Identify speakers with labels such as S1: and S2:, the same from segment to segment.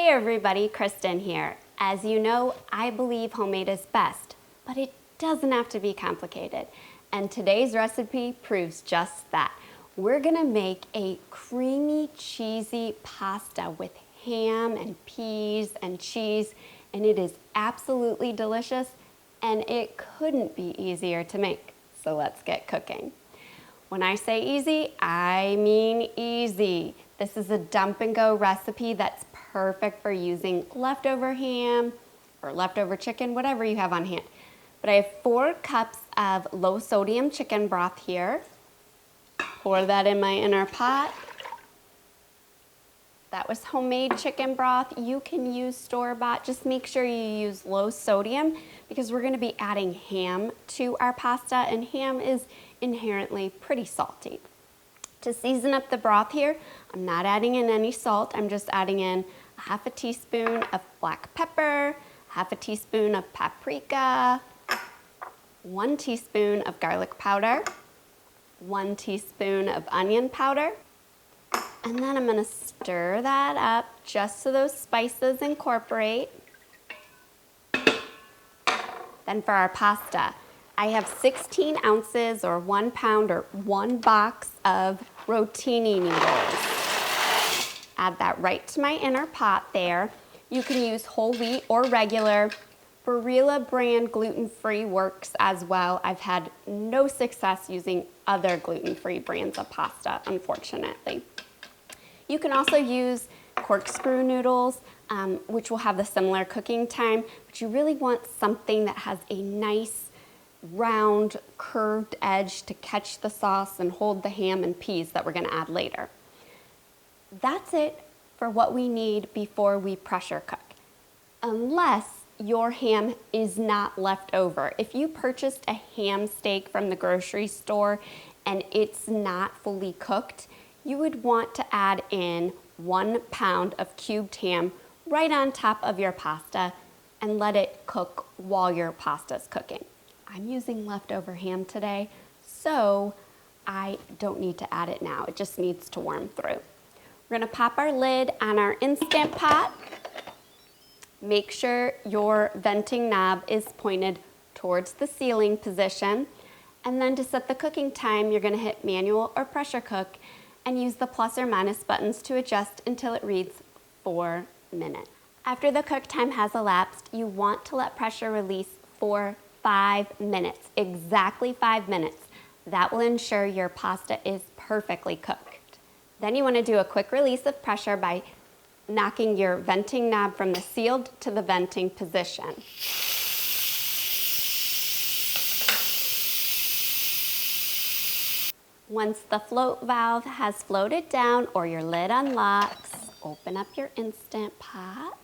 S1: Hey everybody, Kristen here. As you know, I believe homemade is best, but it doesn't have to be complicated. And today's recipe proves just that. We're gonna make a creamy, cheesy pasta with ham and peas and cheese, and it is absolutely delicious, and it couldn't be easier to make. So let's get cooking. When I say easy, I mean easy. This is a dump and go recipe that's perfect for using leftover ham or leftover chicken, whatever you have on hand. But I have 4 cups of low sodium chicken broth here. Pour that in my inner pot. That was homemade chicken broth. You can use store-bought. Just make sure you use low sodium because we're gonna be adding ham to our pasta, and ham is inherently pretty salty. To season up the broth here, I'm not adding in any salt. I'm just adding in a half a teaspoon of black pepper, half a teaspoon of paprika, 1 teaspoon of garlic powder, 1 teaspoon of onion powder, and then I'm gonna stir that up just so those spices incorporate. Then for our pasta, I have 16 ounces or 1 pound or 1 box of rotini noodles. Add that right to my inner pot there. You can use whole wheat or regular. Barilla brand gluten-free works as well. I've had no success using other gluten-free brands of pasta, unfortunately. You can also use corkscrew noodles, which will have the similar cooking time, but you really want something that has a nice, round, curved edge to catch the sauce and hold the ham and peas that we're gonna add later. That's it for what we need before we pressure cook, unless your ham is not left over. If you purchased a ham steak from the grocery store and it's not fully cooked, you would want to add in 1 pound of cubed ham right on top of your pasta and let it cook while your pasta's cooking. I'm using leftover ham today, so I don't need to add it now. It just needs to warm through. We're gonna pop our lid on our Instant Pot. Make sure your venting knob is pointed towards the ceiling position. And then to set the cooking time, you're gonna hit manual or pressure cook and use the plus or minus buttons to adjust until it reads 4 minutes. After the cook time has elapsed, you want to let pressure release for 5 minutes, exactly 5 minutes. That will ensure your pasta is perfectly cooked. Then you want to do a quick release of pressure by knocking your venting knob from the sealed to the venting position. Once the float valve has floated down or your lid unlocks, open up your Instant Pot.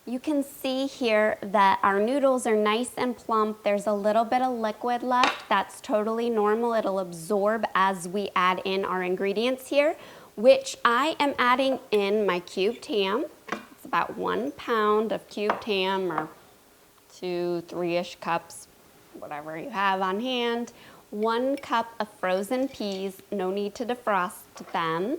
S1: You can see here that our noodles are nice and plump. There's a little bit of liquid left. That's totally normal. It'll absorb as we add in our ingredients here, which I am adding in my cubed ham. It's about 1 pound of cubed ham, or 2, 3-ish cups, whatever you have on hand. 1 cup of frozen peas, no need to defrost them.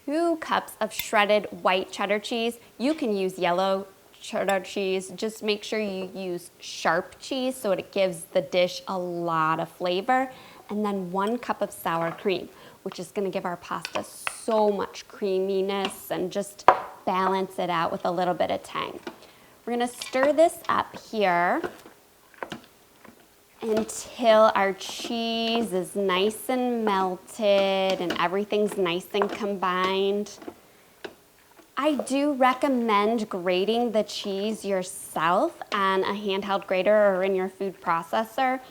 S1: 2 cups of shredded white cheddar cheese. You can use yellow cheddar cheese. Just make sure you use sharp cheese so it gives the dish a lot of flavor. And then 1 cup of sour cream, which is gonna give our pasta so much creaminess and just balance it out with a little bit of tang. We're gonna stir this up here until our cheese is nice and melted and everything's nice and combined. I do recommend grating the cheese yourself on a handheld grater or in your food processor.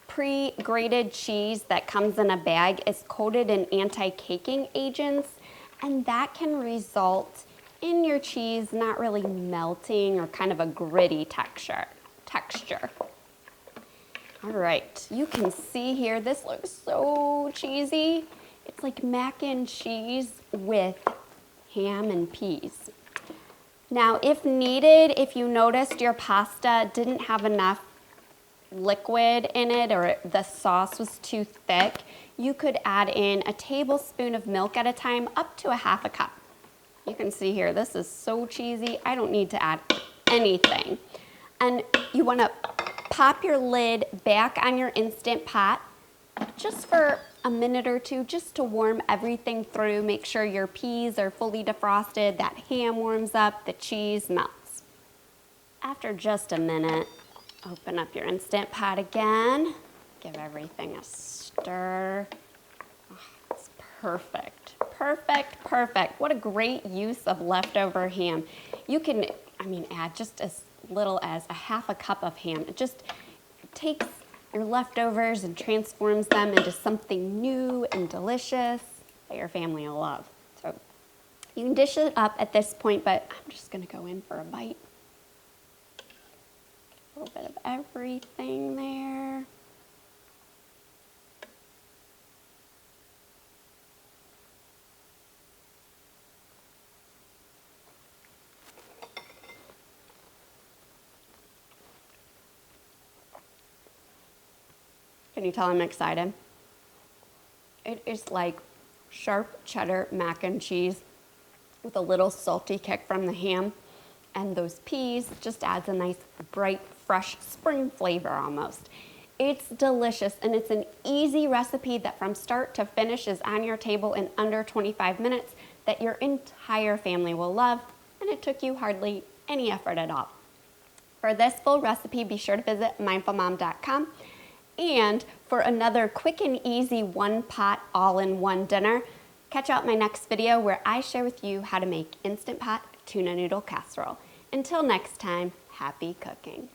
S1: Pre-grated cheese that comes in a bag is coated in anti-caking agents, and that can result in your cheese not really melting or kind of a gritty texture. All right, you can see here, this looks so cheesy. It's like mac and cheese with ham and peas. Now, if needed, if you noticed your pasta didn't have enough liquid in it or the sauce was too thick, you could add in a tablespoon of milk at a time, up to a half a cup. You can see here, this is so cheesy. I don't need to add anything. And you want to pop your lid back on your Instant Pot just for a minute or two, just to warm everything through. Make sure your peas are fully defrosted, that ham warms up, the cheese melts. After just a minute, open up your Instant Pot again. Give everything a stir. Oh, it's perfect, perfect, perfect. What a great use of leftover ham. You can, add just as little as a half a cup of ham. It just takes your leftovers and transforms them into something new and delicious that your family will love. So you can dish it up at this point, but I'm just gonna go in for a bite. A little bit of everything there. Can you tell I'm excited? It is like sharp cheddar mac and cheese with a little salty kick from the ham, and those peas just adds a nice bright, fresh spring flavor almost. It's delicious, and it's an easy recipe that from start to finish is on your table in under 25 minutes that your entire family will love, and it took you hardly any effort at all. For this full recipe, be sure to visit mindfulmom.com. And for another quick and easy one-pot all-in-one dinner, catch out my next video where I share with you how to make Instant Pot tuna noodle casserole. Until next time, happy cooking.